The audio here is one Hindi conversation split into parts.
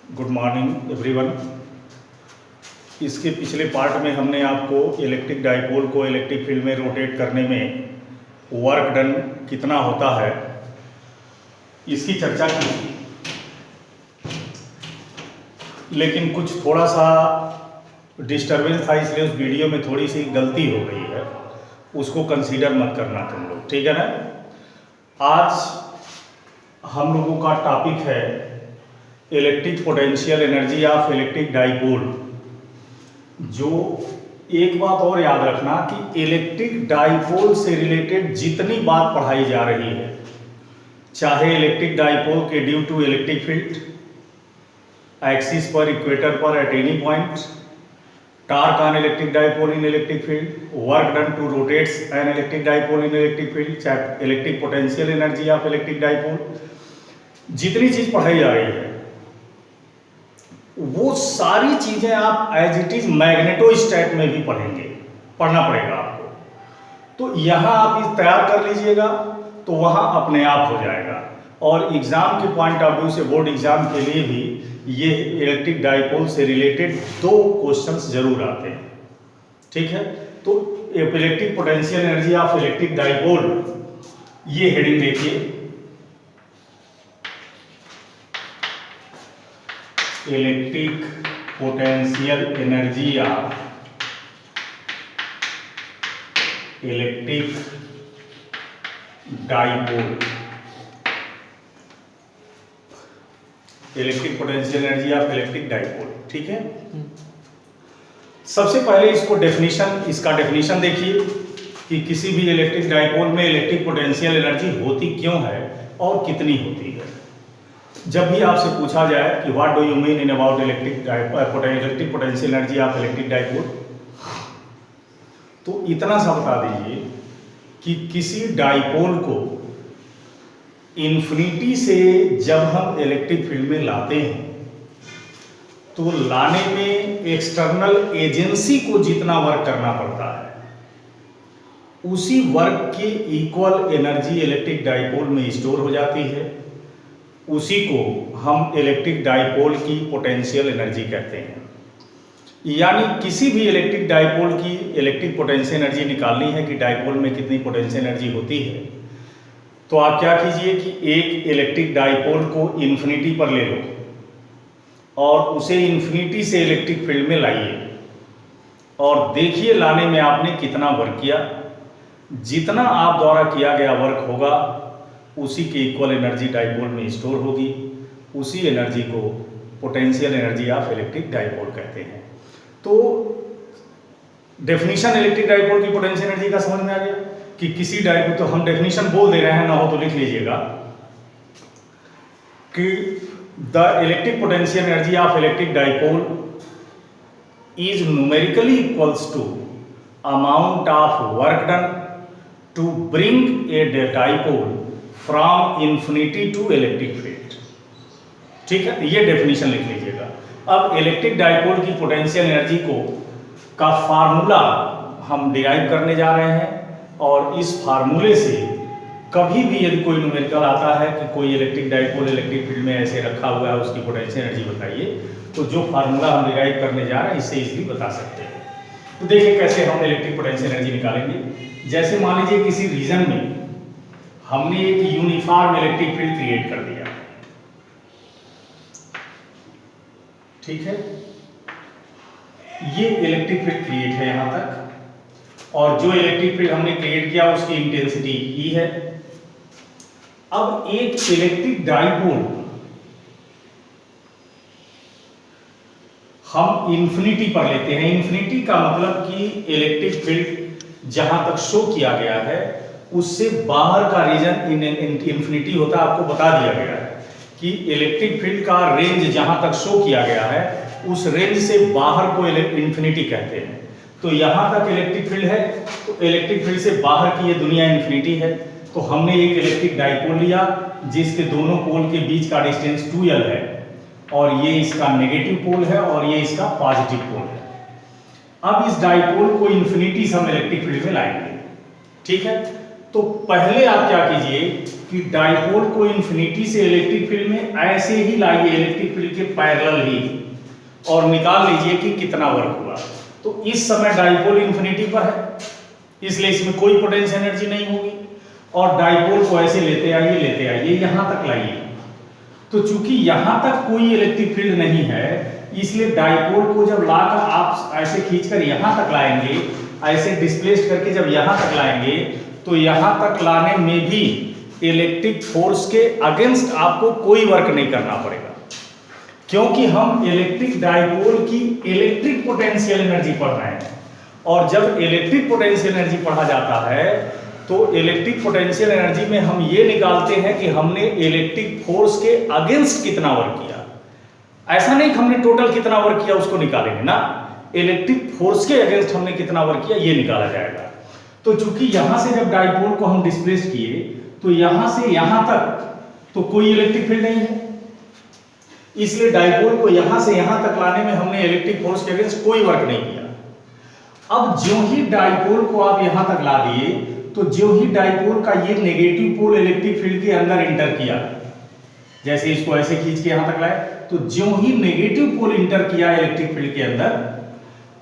Good morning everyone. इसके पिछले पार्ट में हमने आपको इलेक्ट्रिक डाइपोल को इलेक्ट्रिक फील्ड में रोटेट करने में वर्क डन कितना होता है इसकी चर्चा की थी, लेकिन कुछ थोड़ा सा डिस्टर्बेंस था, इसलिए उस वीडियो में थोड़ी सी गलती हो गई है, उसको कंसीडर मत करना तुम लोग, ठीक है ना। आज हम लोगों का टॉपिक है electric potential energy of electric dipole. जो एक बात और याद रखना कि इलेक्ट्रिक डाइपोल से रिलेटेड जितनी बात पढ़ाई जा रही है, चाहे इलेक्ट्रिक डाइपोल के due to electric field, axis पर, इक्वेटर पर, at any point, torque on electric dipole in electric field, work done to rotates an electric dipole in electric field, चाहे electric potential energy of electric dipole, जितनी चीज पढ़ाई जा रही है वो सारी चीजें आप एज इट इज मैग्नेटोस्टैट में भी पढ़ना पड़ेगा आपको। तो यहां आप इस तैयार कर लीजिएगा तो वहां अपने आप हो जाएगा। और एग्जाम के पॉइंट ऑफ व्यू से, बोर्ड एग्जाम के लिए भी ये इलेक्ट्रिक डाइपोल से रिलेटेड 2 क्वेश्चंस जरूर आते हैं, ठीक है। तो electric potential energy of electric dipole, ये हेडिंग देखिए, electric potential energy of electric dipole, electric potential energy of electric dipole, ठीक है। सबसे पहले इसका डेफिनेशन देखिए कि किसी भी इलेक्ट्रिक डाइपोल में इलेक्ट्रिक पोटेंशियल एनर्जी होती क्यों है और कितनी होती है। जब भी आपसे पूछा जाए कि what do you mean in about electric potential energy of electric dipole, तो इतना सा बता दीजिए कि किसी डाइपोल को इन्फिनिटी से जब हम इलेक्ट्रिक फील्ड में लाते हैं तो लाने में एक्सटर्नल एजेंसी को जितना वर्क करना पड़ता है उसी वर्क की इक्वल एनर्जी इलेक्ट्रिक डाइपोल में स्टोर हो जाती है। उसी को हम इलेक्ट्रिक डाइपोल की पोटेंशियल एनर्जी कहते हैं। यानी किसी भी इलेक्ट्रिक डाइपोल की इलेक्ट्रिक पोटेंशियल एनर्जी निकालनी है कि डाइपोल में कितनी पोटेंशियल एनर्जी होती है, तो आप क्या कीजिए कि एक इलेक्ट्रिक डाइपोल को इन्फिनिटी पर ले लो और उसे इन्फिनिटी से इलेक्ट्रिक फील्ड में लाइए और देखिए लाने में आपने कितना वर्क किया। जितना आप द्वारा किया गया वर्क होगा उसी की इक्वल एनर्जी डाइपोल में स्टोर होगी। उसी एनर्जी को potential energy of electric dipole कहते हैं। तो डेफिनेशन इलेक्ट्रिक डाइपोल की पोटेंशियल एनर्जी का समझ में आ गया कि किसी डाइपोल, तो हम डेफिनेशन बोल दे रहे हैं, ना हो तो लिख लीजिएगा कि the electric potential energy of electric dipole is numerically equals to amount of work done to bring a dipole from infinity to electric field, ठीक है। ये डेफिनेशन लिख लीजिएगा। अब इलेक्ट्रिक डाइपोल की पोटेंशियल एनर्जी का फार्मूला हम डिराइव करने जा रहे हैं और इस फार्मूले से कभी भी यदि कोई न्यूमेरिकल आता है कि कोई इलेक्ट्रिक डाइपोल इलेक्ट्रिक फील्ड में ऐसे रखा हुआ है, उसकी पोटेंशियल एनर्जी बताइए, तो जो फार्मूला हम डिराइव करने जा रहे हैं इससे इजीली बता सकते हैं। तो देखिए कैसे हम इलेक्ट्रिक पोटेंशियल एनर्जी निकालेंगे। जैसे मान लीजिए किसी रीजन में हमने एक यूनिफॉर्म इलेक्ट्रिक फील्ड क्रिएट कर दिया, ठीक है। ये इलेक्ट्रिक फील्ड क्रिएट है यहां तक, और जो इलेक्ट्रिक फील्ड हमने क्रिएट किया उसकी इंटेंसिटी E है। अब एक इलेक्ट्रिक डाइपोल हम इन्फिनिटी पर लेते हैं। इन्फिनिटी का मतलब कि इलेक्ट्रिक फील्ड जहां तक शो किया गया है उससे बाहर का रीजन इन्फिनिटी होता है। आपको बता दिया गया है कि इलेक्ट्रिक फील्ड का रेंज जहां तक शो किया गया है उस रेंज से बाहर को इन्फिनिटी कहते हैं। तो यहां तक इलेक्ट्रिक फील्ड है, तो इलेक्ट्रिक फील्ड से बाहर की ये दुनिया इन्फिनिटी है। तो हमने एक इलेक्ट्रिक डाइपोल लिया जिसके दोनों पोल के बीच का डिस्टेंस 2L है, और ये इसका नेगेटिव पोल है और ये इसका पॉजिटिव पोल है। अब इस डाइपोल को इन्फिनिटी से हम इलेक्ट्रिक फील्ड में लाएंगे, ठीक है। तो पहले आप क्या कीजिए कि डाइपोल को इन्फिनिटी से इलेक्ट्रिक फील्ड में ऐसे ही लाइए, इलेक्ट्रिक फील्ड के पैरेलल ही, और निकाल लीजिए कि कितना वर्क हुआ। तो इस समय डाइपोल इन्फिनिटी पर है, इसलिए इसमें कोई पोटेंशियल एनर्जी नहीं होगी। और डाइपोल को ऐसे लेते आइए यहां तक लाइए। तो चूंकि यहां तक कोई इलेक्ट्रिक फील्ड नहीं है, इसलिए डाइपोल को जब लाकर आप ऐसे खींचकर यहां तक लाएंगे, ऐसे डिस्प्लेस्ड करके जब यहां तक लाएंगे, तो यहां तक लाने में भी इलेक्ट्रिक फोर्स के अगेंस्ट आपको कोई वर्क नहीं करना पड़ेगा, क्योंकि हम इलेक्ट्रिक डाइपोल की इलेक्ट्रिक पोटेंशियल एनर्जी पढ़ रहे हैं। और जब इलेक्ट्रिक पोटेंशियल एनर्जी पढ़ा जाता है तो इलेक्ट्रिक पोटेंशियल एनर्जी में हम ये निकालते हैं कि हमने इलेक्ट्रिक फोर्स के अगेंस्ट कितना वर्क किया। ऐसा नहीं कि हमने टोटल कितना वर्क किया उसको निकालेंगे ना, इलेक्ट्रिक फोर्स के अगेंस्ट हमने कितना वर्क किया ये निकाला जाएगा। तो चूंकि यहां से जब डाइपोल को हम डिस्प्लेस किए तो यहां से यहां तक तो कोई इलेक्ट्रिक फील्ड नहीं है, इसलिए डाइपोल को यहां से यहां तक लाने में हमने इलेक्ट्रिक फोर्स के अगेंस्ट कोई वर्क नहीं किया। अब जो ही डाइपोल को आप यहां तक ला दिए, तो जो ही डाइपोल का ये नेगेटिव पोल इलेक्ट्रिक फील्ड के अंदर इंटर किया, जैसे इसको ऐसे खींच के यहां तक लाए, तो जो ही नेगेटिव पोल इंटर किया इलेक्ट्रिक फील्ड के अंदर,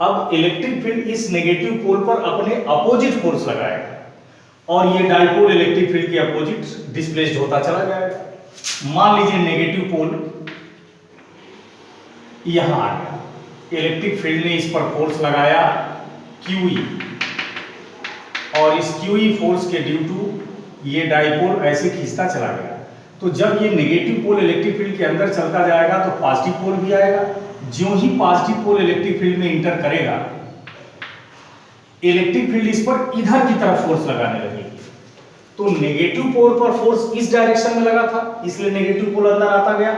अब इलेक्ट्रिक फील्ड इस नेगेटिव पोल पर अपने अपोजिट फोर्स लगाएगा और ये डाइपोल इलेक्ट्रिक फील्ड के अपोजिट डिस्प्लेस्ड होता चला जाएगा। मान लीजिए नेगेटिव पोल यहां आ गया, इलेक्ट्रिक फील्ड ने इस पर फोर्स लगाया QE, और इस QE फोर्स के ड्यू टू ये डाइपोल ऐसे खींचता चला गया। तो जब ये नेगेटिव पोल इलेक्ट्रिक फील्ड के अंदर चलता जाएगा तो पॉजिटिव पोल भी आएगा। ज्यों ही पॉजिटिव पोल इलेक्ट्रिक फील्ड में इंटर करेगा, इलेक्ट्रिक फील्ड इस पर इधर की तरफ फोर्स लगाने लगेगी। तो नेगेटिव पोल पर फोर्स इस डायरेक्शन में लगा था, इसलिए नेगेटिव पोल अंदर आता गया।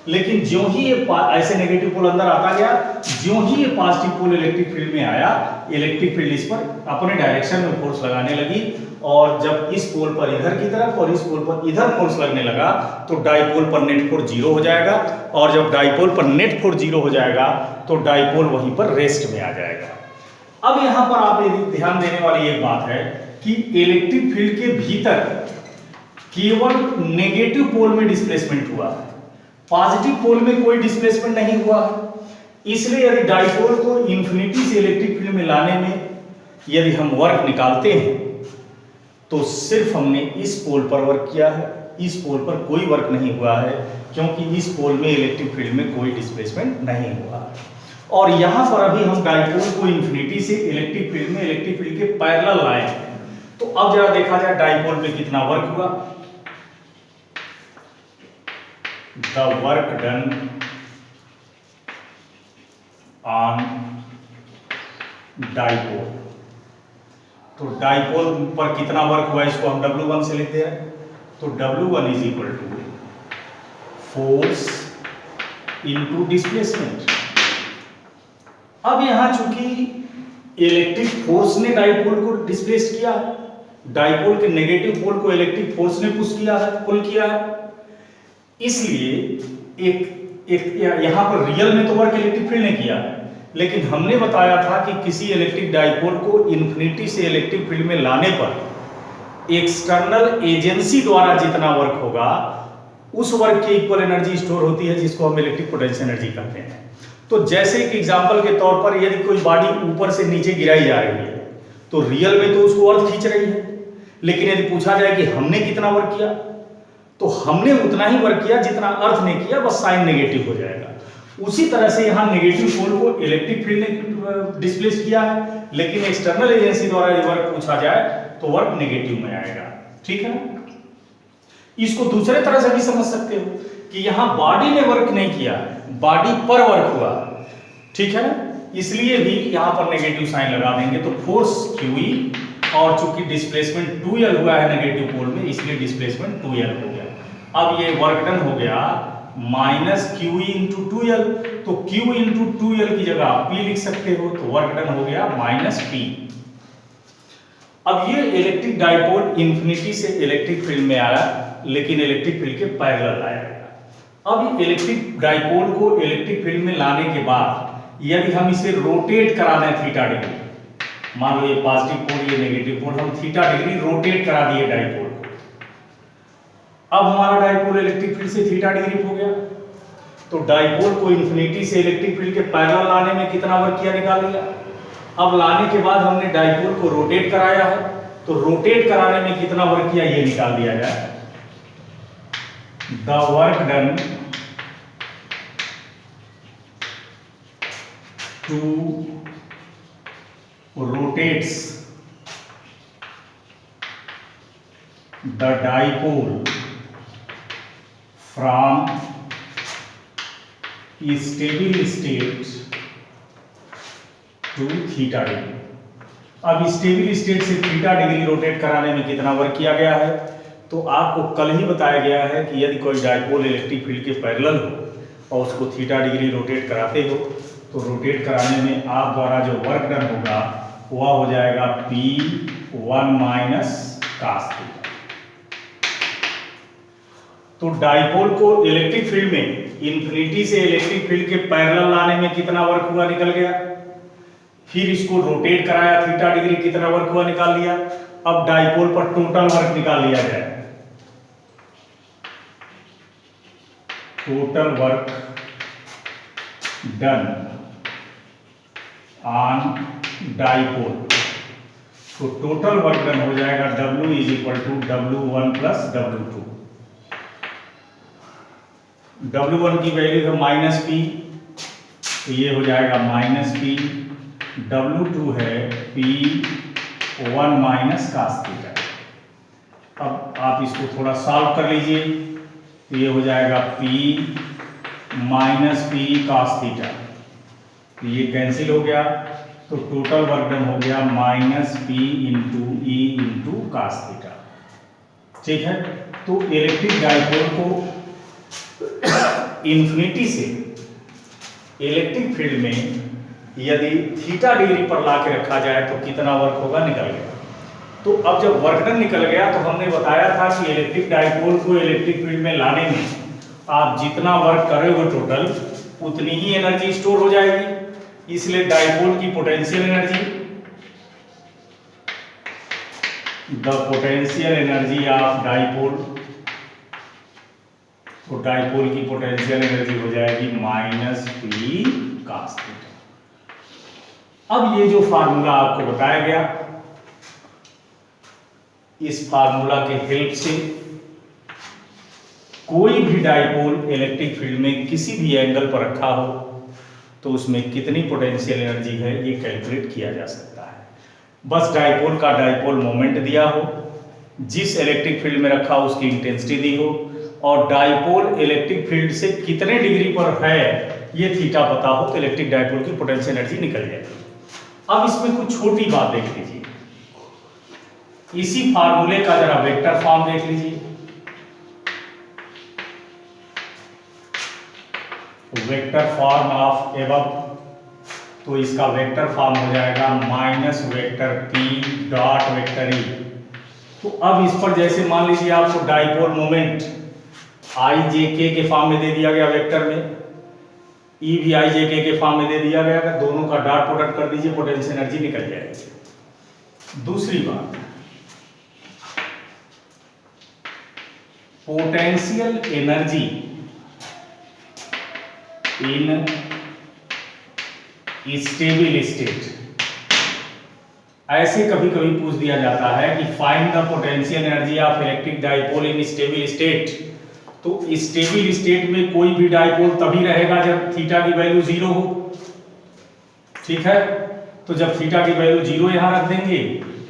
लेकिन ज्यों ही ये ऐसे नेगेटिव पोल अंदर आता गया, ज्यों ही ये पॉजिटिव पोल इलेक्ट्रिक फील्ड में आया, इलेक्ट्रिक फील्ड इस पर अपने डायरेक्शन में फोर्स लगाने लगी। और जब इस पोल पर इधर की तरफ और इस पोल पर इधर फोर्स लगने लगा, तो डाइपोल पर नेट फोर्स 0 हो जाएगा। और जब डाइपोल पर नेट फोर्स 0 हो जाएगा तो डाइपोल वहीं पर रेस्ट में आ जाएगा। अब यहां पर आप ध्यान देने वाली एक बात है कि इलेक्ट्रिक फील्ड के भीतर केवल नेगेटिव पोल में डिस्प्लेसमेंट हुआ है, पॉजिटिव पोल में कोई डिस्प्लेसमेंट नहीं हुआ। इसलिए यदि डाइपोल को इंफिनिटी से इलेक्ट्रिक फील्ड में लाने में यदि हम वर्क निकालते हैं तो सिर्फ हमने इस पोल पर वर्क किया है, इस पोल पर कोई वर्क नहीं हुआ है, क्योंकि इस पोल में इलेक्ट्रिक फील्ड में कोई डिस्प्लेसमेंट नहीं हुआ। और यहां पर अभी हम डाइपोल को इंफिनिटी से इलेक्ट्रिक फील्ड में इलेक्ट्रिक फील्ड के पैरेलल लाए हैं। तो अब जरा देखा जाए डाइपोल में कितना वर्क हुआ। The work done on dipole, तो डाइपोल पर कितना वर्क हुआ इसको हम W1 से लिखते हैं। तो W1 is equal to force into displacement. अब यहां चूंकि इलेक्ट्रिक फोर्स ने डाइपोल को डिस्प्लेस किया है, डाइपोल के नेगेटिव पोल को इलेक्ट्रिक फोर्स ने पुश किया है, पुल किया है, इसलिए एक यहां पर रियल में तो वर्क इलेक्ट्रिक फील्ड ने किया है, लेकिन हमने बताया था कि किसी इलेक्ट्रिक डाइपोल को इन्फिनिटी से इलेक्ट्रिक फील्ड में लाने पर एक्सटर्नल एजेंसी द्वारा जितना वर्क होगा उस वर्क की इक्वल एनर्जी स्टोर होती है, जिसको हम इलेक्ट्रिक पोटेंशियल एनर्जी कहते हैं। तो जैसे एक एग्जांपल के तौर पर यदि कोई बॉडी ऊपर से नीचे गिराई जा रही है तो रियल में तो उसको अर्थ खींच रही है, लेकिन यदि पूछा जाए कि हमने कितना वर्क किया तो हमने उतना ही वर्क किया जितना अर्थ ने किया, बस साइन नेगेटिव हो जाएगा। उसी तरह से यहां नेगेटिव पोल को इलेक्ट्रिक फील्ड ने डिस्प्लेस किया है, लेकिन एक्सटर्नल एजेंसी द्वारा यदि वर्क पूछा जाए तो वर्क नेगेटिव में आएगा। ठीक है ना? इसको दूसरे तरह से भी समझ सकते हो कि यहां बॉडी ने वर्क नहीं किया, बॉडी पर वर्क हुआ। ठीक है ना? इसलिए भी यहां पर नेगेटिव साइन लगा देंगे। तो फोर्स QE, और चूंकि डिस्प्लेसमेंट 2L हुआ है नेगेटिव पोल में, इसलिए डिस्प्लेसमेंट 2L हो गया। अब ये वर्क डन हो गया माइनस QE इंटू 2L। तो Q इंटू 2L की जगह आप P लिख सकते हो, तो वर्क डन हो गया माइनस P। अब ये इलेक्ट्रिक डाइपोल इंफिनिटी से इलेक्ट्रिक फील्ड में आया, लेकिन इलेक्ट्रिक फील्ड के पैरेलल आया। अब इलेक्ट्रिक डाइपोल को इलेक्ट्रिक फील्ड में लाने के बाद यदि हम इसे रोटेट करा दें थीटा डिग्री, मान लो ये पॉजिटिव पोल ये नेगेटिव पोल, हम थीटा डिग्री रोटेट करा दिए डाइपोल को, अब हमारा डाइपोल इलेक्ट्रिक फील्ड से थीटा डिग्री हो गया, तो डाइपोल को इन्फिनिटी से इलेक्ट्रिक फील्ड के पैरेलल लाने में कितना वर्क किया निकाल लिया। अब लाने के बाद हमने डाइपोल को रोटेट कराया है, तो रोटेट कराने में कितना वर्क किया ये निकाल दिया जाए। The work done to rotates the dipole from stable state to theta degree। अब स्टेबल स्टेट से थीटा डिग्री रोटेट कराने में कितना वर्क किया गया है, तो आपको कल ही बताया गया है कि यदि कोई डाइपोल इलेक्ट्रिक फील्ड के पैरेलल हो और उसको थीटा डिग्री रोटेट कराते हो, तो रोटेट कराने में आप द्वारा जो वर्क डन होगा वह हो जाएगा P1 माइनस cos थीटा। तो डाइपोल को इलेक्ट्रिक फील्ड में इन्फिनिटी से इलेक्ट्रिक फील्ड के पैरेलल लाने में कितना वर्क हुआ निकल गया, फिर इसको रोटेट कराया थीटा डिग्री कितना वर्क हुआ निकाल लिया। अब डाइपोल पर टोटल वर्क निकाल लिया जाए, total work done on dipole, तो टोटल वर्क डन हो जाएगा W is equal to W1 plus W2। W1 की वैल्यू है माइनस पी, तो ये हो जाएगा माइनस पी। W2 है P1 माइनस cos थीटा। अब आप इसको थोड़ा सॉल्व कर लीजिए, तो ये हो जाएगा P minus P cos theta, तो ये कैंसिल हो गया, तो टोटल वर्क डन हो गया minus P into E into cos theta. ठीक है, तो इलेक्ट्रिक डाइपोल को इन्फिनिटी से इलेक्ट्रिक फील्ड में यदि थीटा डिग्री पर ला के रखा जाए तो कितना वर्क होगा निकल गया। तो अब जब वर्क डन निकल गया तो हमने बताया था कि इलेक्ट्रिक डाइपोल को इलेक्ट्रिक फील्ड में लाने में आप जितना वर्क करोगे टोटल उतनी ही एनर्जी स्टोर हो जाएगी। इसलिए डाइपोल की potential energy, the potential energy of dipole, तो डाइपोल की पोटेंशियल एनर्जी हो जाएगी माइनस पी cos थीटा। अब ये जो फार्मूला आपको बताया गया, इस फार्मूला के हेल्प से कोई भी डाइपोल इलेक्ट्रिक फील्ड में किसी भी एंगल पर रखा हो तो उसमें कितनी पोटेंशियल एनर्जी है ये कैलकुलेट किया जा सकता है। बस डाइपोल का डाइपोल मोमेंट दिया हो, जिस इलेक्ट्रिक फील्ड में रखा हो उसकी इंटेंसिटी दी हो, और डाइपोल इलेक्ट्रिक फील्ड से कितने डिग्री पर है ये थीटा पता हो, तो इलेक्ट्रिक डाइपोल की पोटेंशियल एनर्जी निकल जाएगी। अब इसमें कुछ छोटी बात देख लीजिए, इसी फार्मूले का जरा वेक्टर फॉर्म देख लीजिए। वेक्टर फॉर्म ऑफ एबव, तो इसका वेक्टर फॉर्म हो जाएगा minus vector P dot vector E. तो अब इस पर जैसे मान लीजिए आपको डाइपोल मोमेंट आई जे के के फॉर्म में दे दिया गया वेक्टर में, ई भी आई जे के फॉर्म में दे दिया गया, दोनों का डॉट प्रोडक्ट कर दीजिए, पोटेंशियल एनर्जी निकल जाएगी। दूसरी बात, potential energy in stable state, ऐसे कभी कभी पूछ दिया जाता है कि find the potential energy of electric dipole in stable state. तो स्टेबल स्टेट में कोई भी डाइपोल तभी रहेगा जब थीटा की वैल्यू 0 हो। ठीक है, तो जब थीटा की वैल्यू 0 यहां रख देंगे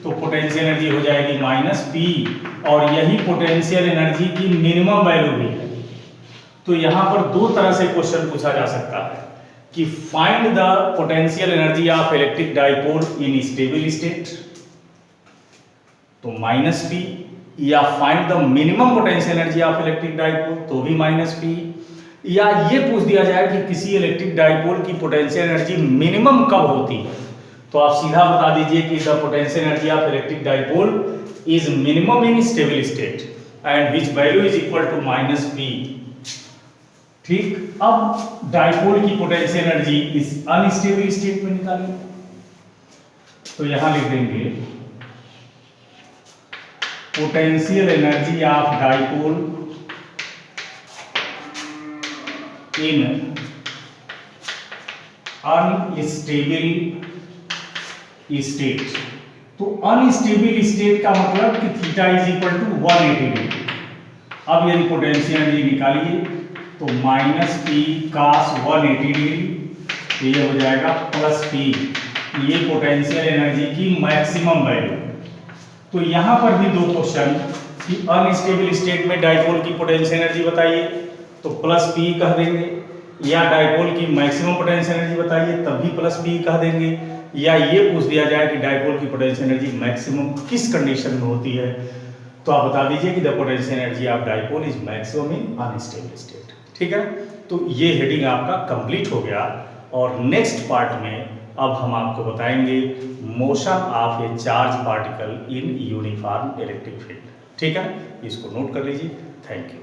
तो पोटेंशियल एनर्जी हो जाएगी माइनस पी, और यही पोटेंशियल एनर्जी की मिनिमम वैल्यू भी है। तो यहां पर दो तरह से क्वेश्चन पूछा जा सकता है कि find the potential energy of electric dipole in stable state, तो माइनस पी, या find the minimum potential energy of electric dipole, तो भी माइनस पी, या ये पूछ दिया जाए कि किसी इलेक्ट्रिक डाइपोल की पोटेंशियल एनर्जी मिनिमम कब होती है, तो आप सीधा बता दीजिए कि the potential energy of electric dipole is minimum in stable state and which value is equal to minus P. ठीक, अब डाइपोल की पोटेंशियल एनर्जी इस अनस्टेबल स्टेट में निकालिए, तो यहां लिख देंगे potential energy of dipole in unstable state. तो अनस्टेबल स्टेट का मतलब कि theta is equal to 180 degree. अब यदि पोटेंशियल एनर्जी निकालिए तो माइनस पी cos 180 डिग्री, तो ये हो जाएगा प्लस पी, ये पोटेंशियल एनर्जी की मैक्सिमम वैल्यू। तो यहां पर भी दो क्वेश्चन कि अनस्टेबल स्टेट में डाइपोल की पोटेंशियल एनर्जी बताइए तो प्लस पी कह देंगे, या डाइपोल की मैक्सिमम पोटेंशियल एनर्जी बताइए तब भी प्लस पी कह देंगे, या ये पूछ दिया जाए कि डाइपोल की पोटेंशियल एनर्जी मैक्सिमम किस कंडीशन में होती है, तो आप बता दीजिए कि the potential energy of dipole is maximum in unstable state. ठीक है, तो ये हेडिंग आपका कंप्लीट हो गया। और नेक्स्ट पार्ट में अब हम आपको बताएंगे motion of A charge particle in uniform electric field. ठीक है, इसको नोट कर लीजिए। Thank you.